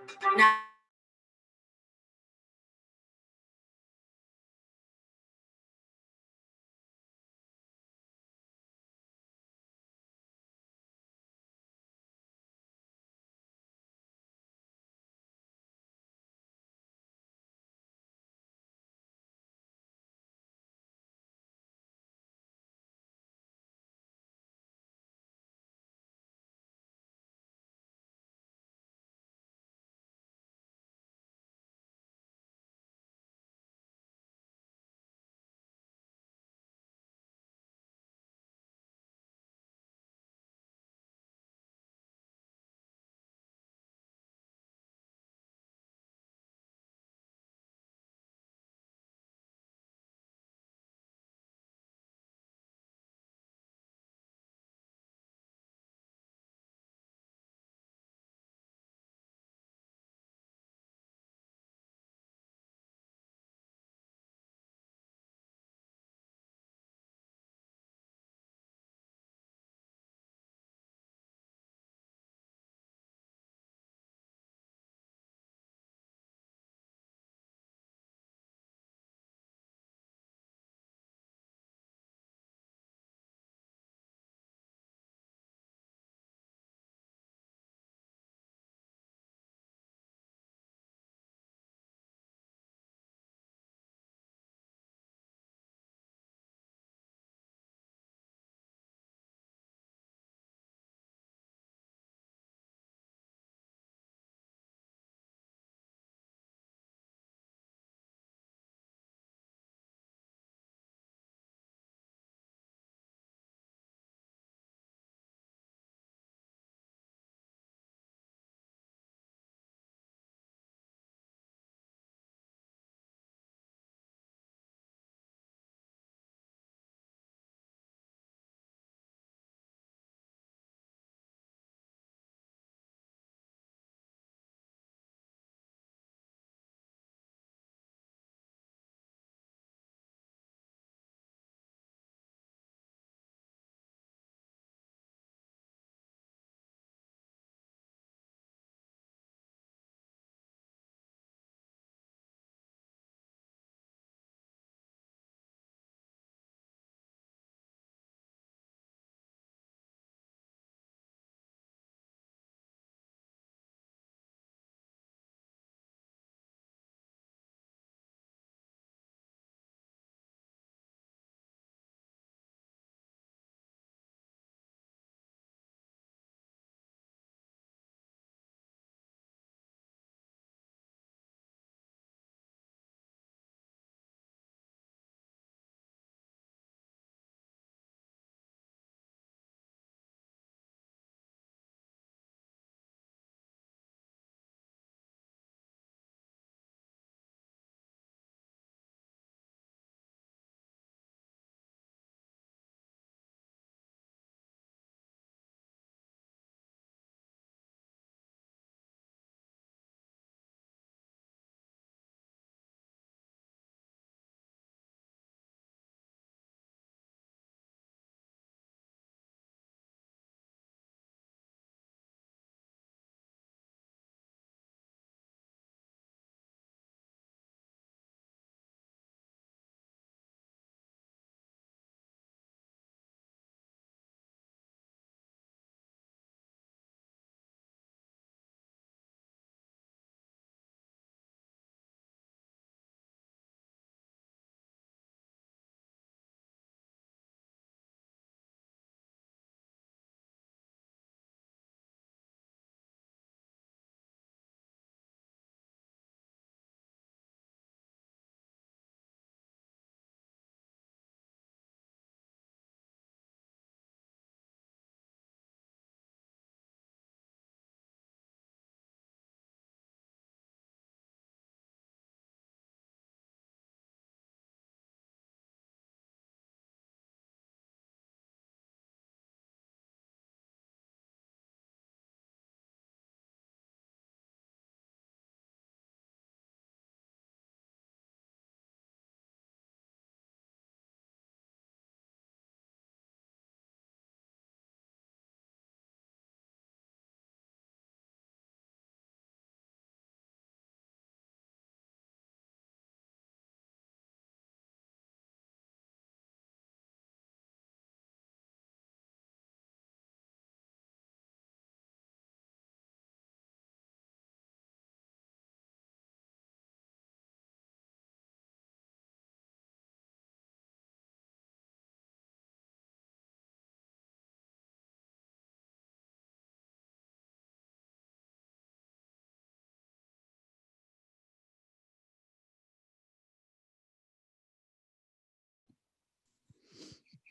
Now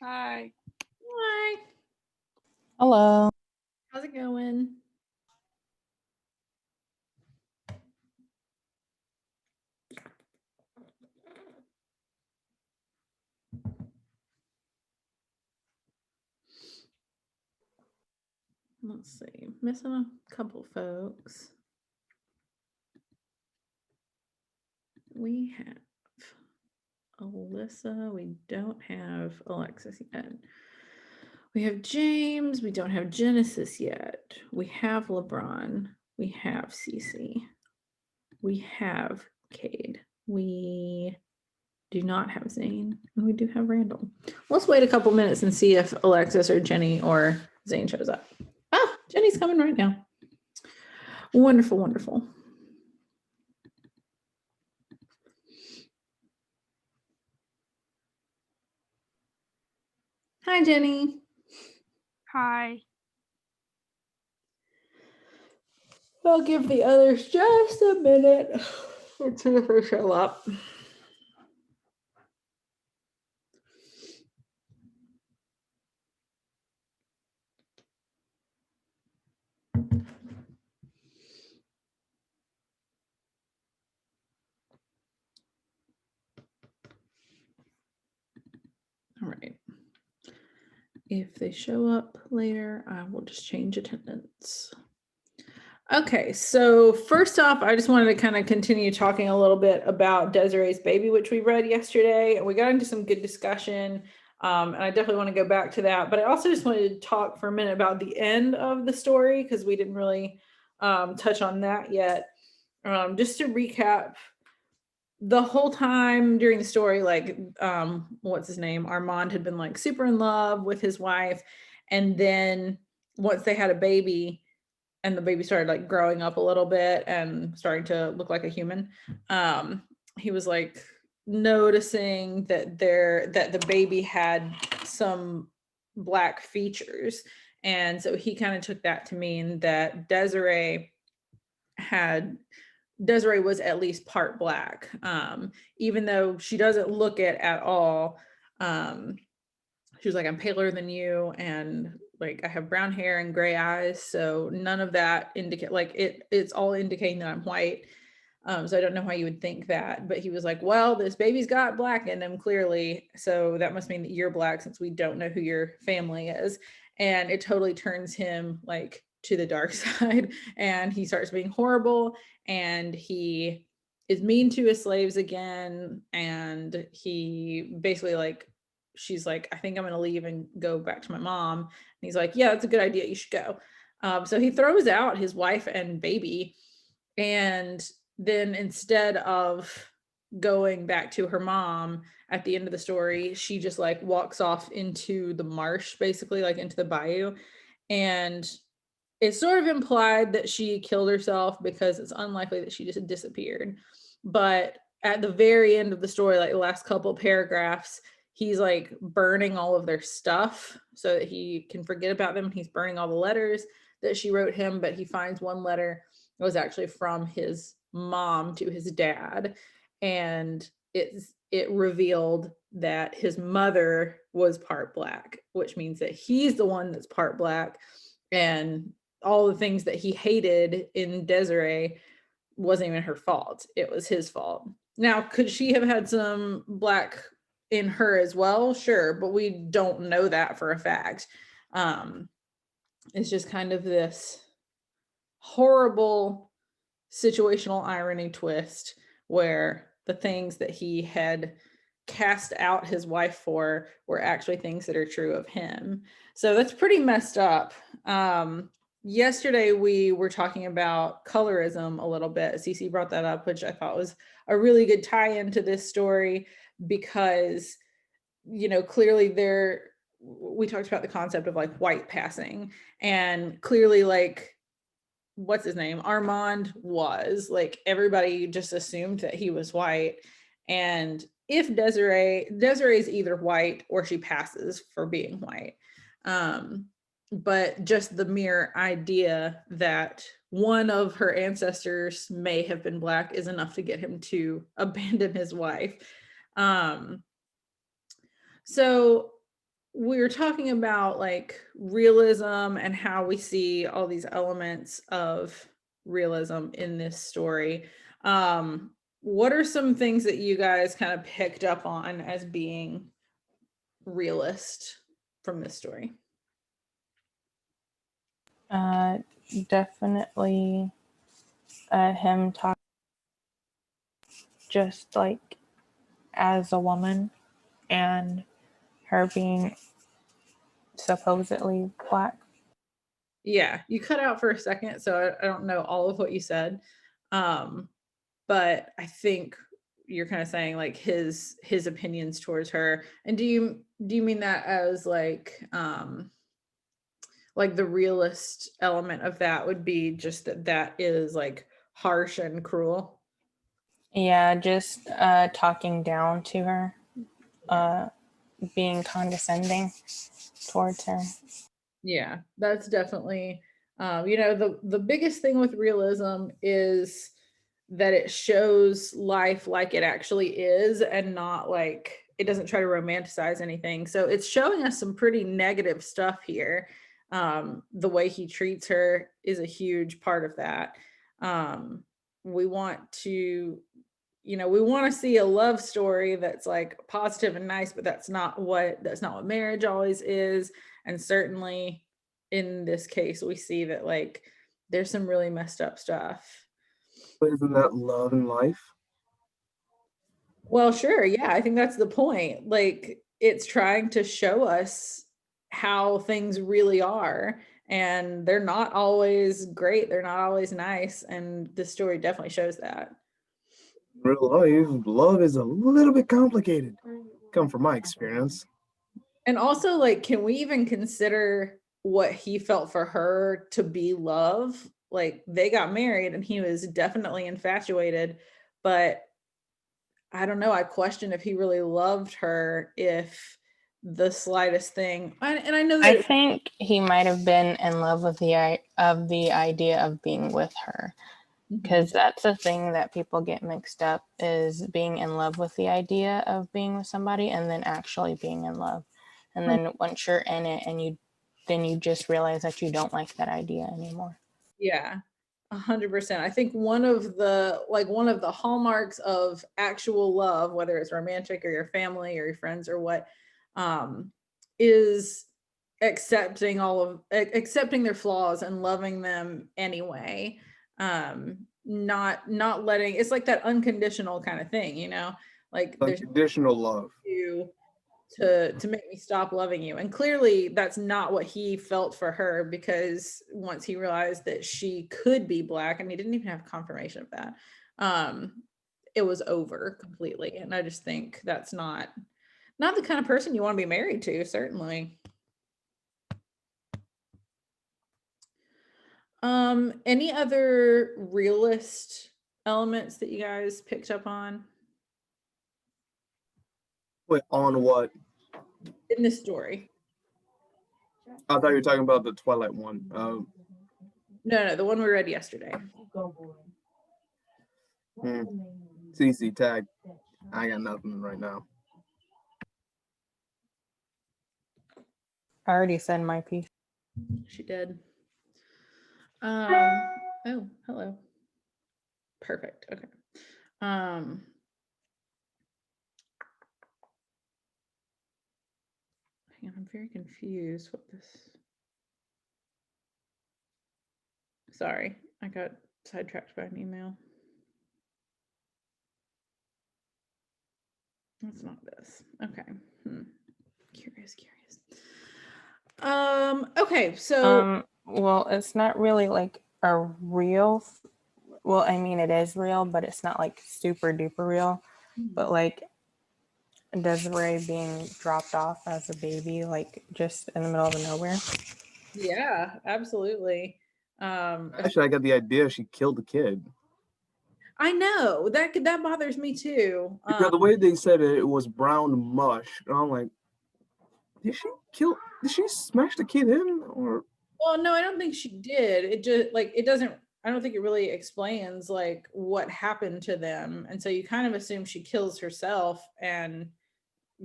Hi. Hi. Hello. How's it going? Let's see. Missing a couple folks. We have Alyssa. We don't have Alexis yet. We have James. We don't have Genesis yet. We have LeBron. We have Cece. We have Cade. We do not have Zane. And we do have Randall. Let's wait a couple minutes and see if Alexis or Jenny or Zane shows up. Ah, Jenny's coming right now. Wonderful, wonderful. Hi, Jenny. Hi. I'll give the others just a minute. Let's see if they show up. All right. If they show up later, I will just change attendance. Okay, so first off, I just wanted to kind of continue talking a little bit about Desiree's Baby, which we read yesterday, and we got into some good discussion, and I definitely want to go back to that. But I also just wanted to talk for a minute about the end of the story, because we didn't really touch on that yet. Just to recap, the whole time during the story, like what's his name, Armand had been like super in love with his wife, and then once they had a baby and the baby started like growing up a little bit and starting to look like a human, he was like noticing that the baby had some Black features, and so he kind of took that to mean that Desiree was at least part Black, even though she doesn't look it at all. She was like, I'm paler than you, and like I have brown hair and gray eyes, so none of that indicate, like it's all indicating that I'm white. So I don't know why you would think that, but he was like, well, this baby's got Black in him clearly, so that must mean that you're Black, since we don't know who your family is. And it totally turns him like to the dark side, and he starts being horrible, and he is mean to his slaves again, and he basically like, she's like, I think I'm going to leave and go back to my mom. And he's like, yeah, that's a good idea. You should go. So he throws out his wife and baby. And then instead of going back to her mom at the end of the story, she just like walks off into the marsh, basically like into the bayou. And it's sort of implied that she killed herself because it's unlikely that she just disappeared. But at the very end of the story, like the last couple paragraphs, he's like burning all of their stuff so that he can forget about them. He's burning all the letters that she wrote him, but he finds one letter that was actually from his mom to his dad, and it revealed that his mother was part Black, which means that he's the one that's part Black, and all the things that he hated in Desiree wasn't even her fault. It was his fault. Now, could she have had some Black in her as well? Sure, but we don't know that for a fact. It's just kind of this horrible situational irony twist where the things that he had cast out his wife for were actually things that are true of him. So that's pretty messed up. Yesterday we were talking about colorism a little bit. Cece brought that up, which I thought was a really good tie-in to this story, because clearly we talked about the concept of like white passing, and clearly like, what's his name, Armand, was like, everybody just assumed that he was white. And if Desiree's either white or she passes for being white, but just the mere idea that one of her ancestors may have been Black is enough to get him to abandon his wife. So we were talking about like realism and how we see all these elements of realism in this story. What are some things that you guys kind of picked up on as being realist from this story? Uh, Definitely him talk just like as a woman and her being supposedly black. Yeah, you cut out for a second, so I don't know all of what you said. Um, but I think you're kind of saying like his opinions towards her. And do you mean that as like the realist element of that would be just that that is like harsh and cruel? Yeah, just talking down to her, uh, being condescending towards her. Yeah, that's definitely the biggest thing with realism is that it shows life like it actually is and not like it doesn't try to romanticize anything. So it's showing us some pretty negative stuff here. The way he treats her is a huge part of that. Um, we want to we want to see a love story that's like positive and nice, but that's not what marriage always is. And certainly in this case we see that like there's some really messed up stuff. But isn't that love and life? Well, sure, yeah, I think that's the point. Like it's trying to show us how things really are, and they're not always great, they're not always nice, and this story definitely shows that. In real life, love is a little bit complicated. Come from my experience. And also, like, can we even consider what he felt for her to be love? Like, they got married and he was definitely infatuated, but I don't know. I question if he really loved her if the slightest thing, and I know that I think he might have been in love with the idea of being with her, because that's the thing that people get mixed up, is being in love with the idea of being with somebody and then actually being in love. And then once you're in it and you just realize that you don't like that idea anymore. Yeah, 100%. I think one of the hallmarks of actual love, whether it's romantic or your family or your friends or what, is accepting their flaws and loving them anyway. Not letting it's like that unconditional kind of thing, like there's Unconditional love. you to make me stop loving you. And clearly that's not what he felt for her, because once he realized that she could be black, and he didn't even have confirmation of that, it was over completely. And I just think that's not the kind of person you want to be married to, certainly. Any other realist elements that you guys picked up on Wait, on what? in this story? I thought you were talking about the Twilight one. No, the one we read yesterday. CC tag. I got nothing right now. I already said my piece. She did. Oh, hello. Perfect. Okay. Hang on, I'm very confused what this. Sorry, I got sidetracked by an email. That's not this. Okay. Curious. Okay, so Well, it's not really like a real, well, I mean, it is real, but it's not like super duper real. But like Desiree being dropped off as a baby, like just in the middle of nowhere. yeah, absolutely. Actually, I got the idea she killed the kid. I know that bothers me too. Because the way they said it, it was brown mush. And I'm like, did she smash the kid in? Or Well, no, I don't think she did. It just like it doesn't. I don't think it really explains like what happened to them, and so you kind of assume she kills herself, and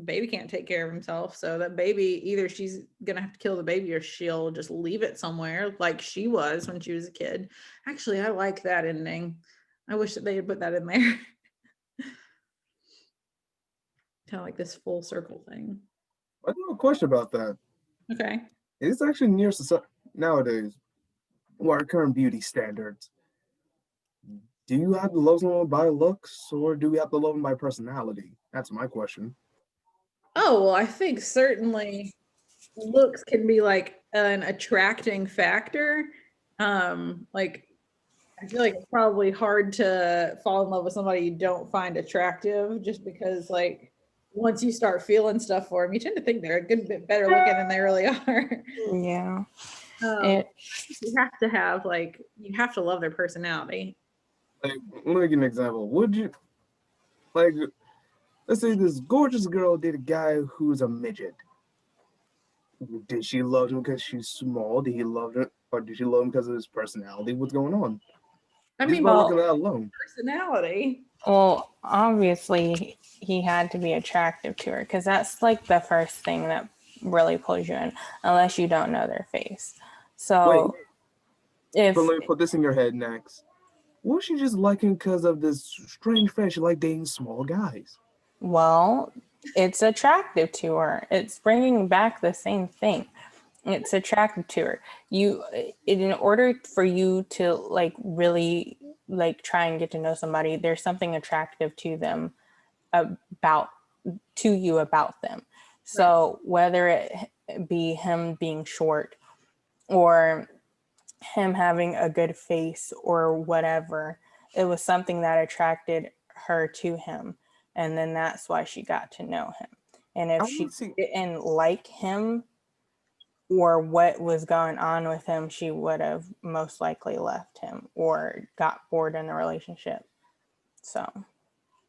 baby can't take care of himself. So that baby, either she's gonna have to kill the baby or she'll just leave it somewhere like she was when she was a kid. Actually, I like that ending. I wish that they had put that in there. Kind of like this full circle thing. I do have a question about that. Okay. It's actually near society nowadays. What are current beauty standards? Do you have to love someone by looks, or do we have to love them by personality? That's my question. Oh, well, I think certainly looks can be like an attracting factor. Like I feel like it's probably hard to fall in love with somebody you don't find attractive just because like once you start feeling stuff for them, you tend to think they're a good bit better looking than they really are. Yeah. Um, It, you have to have like you have to love their personality. Like, let me give you an example. Would you like? Let's say this gorgeous girl did a guy who's a midget. Did she love him because she's small? Did he love her, or did she love him because of his personality? What's going on? I Just mean, by looking well, at that alone. personality. well, obviously he had to be attractive to her because that's like the first thing that really pulls you in, unless you don't know their face. Wait, So but if, let me put this in your head next. Was she just liking because of this strange friend she liked dating small guys? well, it's attractive to her. It's bringing back the same thing. It's attractive to her. In order for you to like really like try and get to know somebody, there's something attractive to them about to you about them. Right. So whether it be him being short or him having a good face or whatever, it was something that attracted her to him. And then that's why she got to know him. And I if want she to see. didn't like him or what was going on with him, she would have most likely left him or got bored in the relationship. So,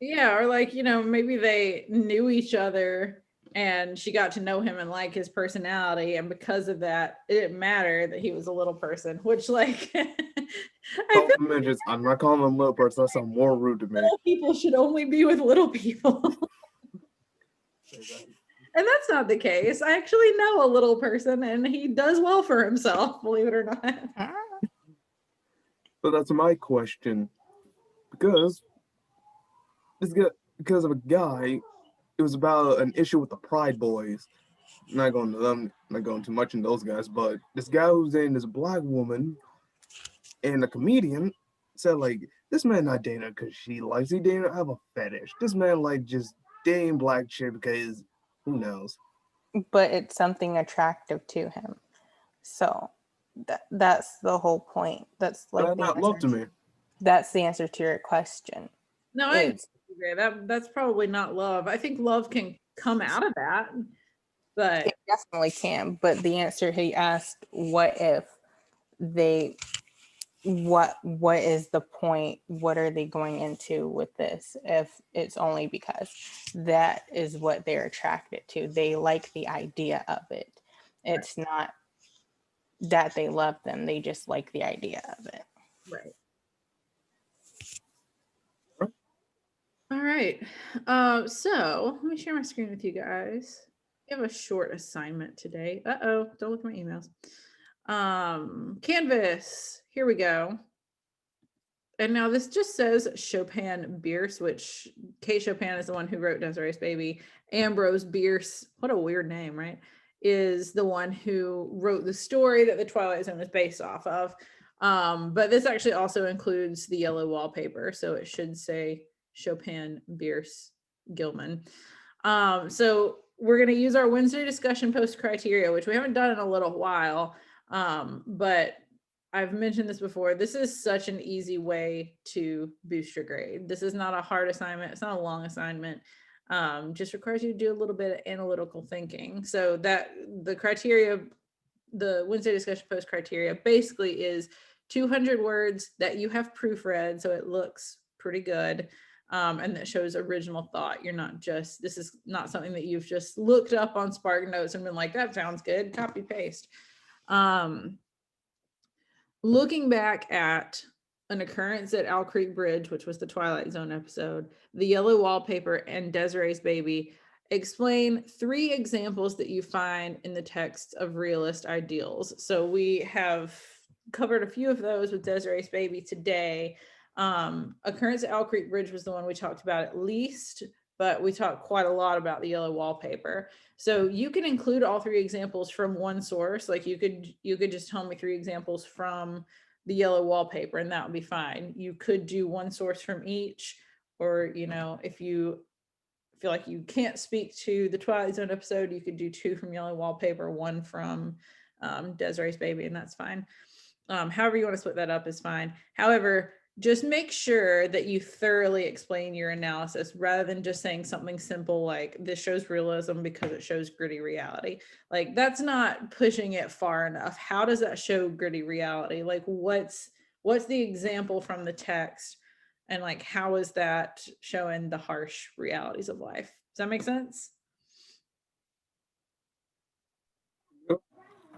Yeah, or like, maybe they knew each other and she got to know him and like his personality. And because of that, it didn't matter that he was a little person, which like I feel Call them midgets. I'm not calling them little person. That sounds more rude to me. little people should only be with little people. And that's not the case. I actually know a little person and he does well for himself, believe it or not. But that's my question. Because this guy, because of a guy, it was about an issue with the Pride Boys. Not going to them, not going too much in those guys, but this guy who's dating this black woman and a comedian said like this man not dating her because she likes he dating her have a fetish. This man like just dating black chick because who knows. but it's something attractive to him. So that's the whole point. That's like That the not love to answer. me. That's the answer to your question. No, I It's agree. That's probably not love. I think love can come out of that, but it definitely can, but the answer he asked, what if they what is the point? What are they going into with this if it's only because that is what they're attracted to? They like the idea of it. It's not that they love them, they just like the idea of it. right. All right. So let me share my screen with you guys. We have a short assignment today. Uh-oh, don't look at my emails. Canvas. Here we go. And now this just says Chopin Bierce, which Kate Chopin is the one who wrote Desiree's Baby. Ambrose Bierce, what a weird name, right? Is the one who wrote the story that the Twilight Zone is based off of. But this actually also includes the yellow wallpaper, so it should say Chopin Bierce Gilman. So we're going to use our Wednesday discussion post criteria, which we haven't done in a little while. But I've mentioned this before. This is such an easy way to boost your grade. This is not a hard assignment. It's not a long assignment. Just requires you to do a little bit of analytical thinking. So that the criteria, the Wednesday discussion post criteria basically is 200 words that you have proofread. So it looks pretty good. And that shows original thought. You're not just, this is not something that you've just looked up on Spark Notes and been like, that sounds good, copy paste. Looking back at an occurrence at Owl Creek Bridge, which was the Twilight Zone episode, the yellow wallpaper, and Desiree's Baby, explain 3 examples that you find in the text of realist ideals. So we have covered a few of those with Desiree's baby today. Occurrence at Owl Creek Bridge was the one we talked about at least, but we talked quite a lot about the yellow wallpaper. So you can include all 3 examples from one source. Like you could just tell me 3 examples from the yellow wallpaper and that would be fine. You could do one source from each, or if you feel like you can't speak to the Twilight Zone episode, you could do 2 from yellow wallpaper, 1 from Desiree's baby, and that's fine. However you want to split that up is fine. However, just make sure that you thoroughly explain your analysis rather than just saying something simple like this shows realism because it shows gritty reality. Like that's not pushing it far enough. How does that show gritty reality? Like what's the example from the text, and like how is that showing the harsh realities of life? Does that make sense?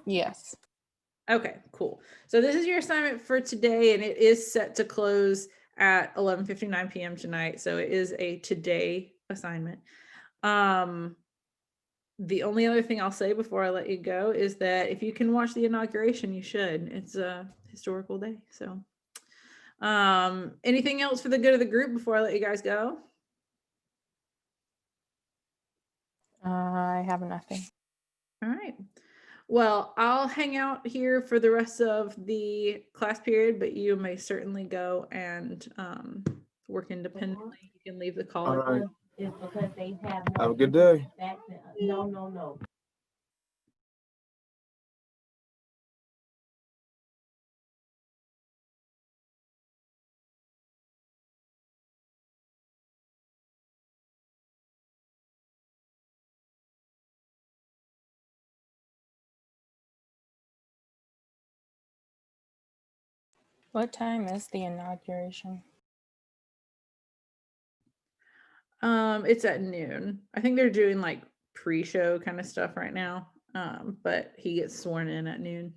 Yes. Okay, cool. So this is your assignment for today, and it is set to close at 11:59 p.m. tonight. So it is a today assignment. The only other thing I'll say before I let you go is that if you can watch the inauguration, you should. It's a historical day. So anything else for the good of the group before I let you guys go? I have nothing. All right. Well, I'll hang out here for the rest of the class period, but you may certainly go and work independently. You can leave the call. All right. It's because they have Have a good day. No. What time is the inauguration? It's at noon. I think they're doing like pre-show kind of stuff right now. But he gets sworn in at noon.